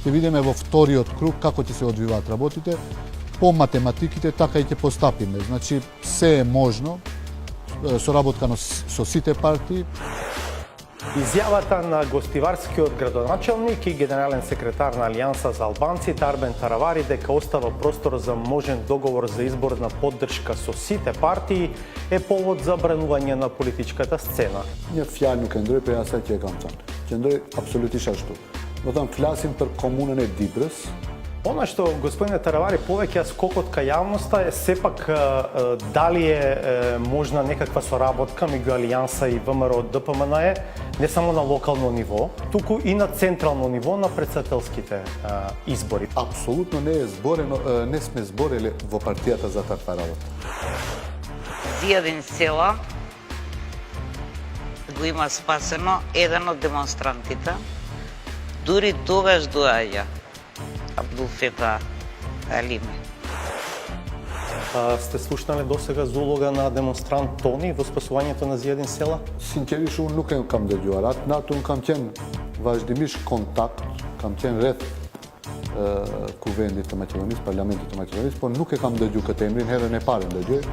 Ќе видиме во вториот круг како ќе се одвиваат работите. По математиките така и ќе постапиме. Значи, се е можно, соработкано со сите партии. Изјавата на гостиварскиот градоначелник и генерален секретар на Алијанса за албанците Арбен Таравари дека остава простор за можен договор за избор на поддршка со сите партии е повод за бренување на политичката сцена. Një fjalë nuk e ndroj për asaj që e kam thënë. Që ndroj absolutisht ashtu. Do thënë flasim për komunën e Dibrës. Она што господине Таравари повеќе скокот кај јавноста е сепак дали е можна некаква соработка меѓу Алијанса и ВМРО ДПМН не само на локално ниво, туку и на централно ниво на председателските избори. Апсолутно не е зборено, не сме збореле во партијата за таква работа. Зијадин Села го има спасено еден од демонстрантите. Дури тогаш доаѓа Абдулфета Алиме. Сте слушнале досега за улога на демонстрант Тони во спасувањето на Зијадин Села? Sinqerisht unë nuk e kam dëgjuar atë, natë unë kam qenë vazhdimisht kontakt, kam qenë rreth kuvendit të Maqedonisë, parlamentit të Maqedonisë, por nuk e kam dëgjuar këtë emrin, herën e parë dëgjoj.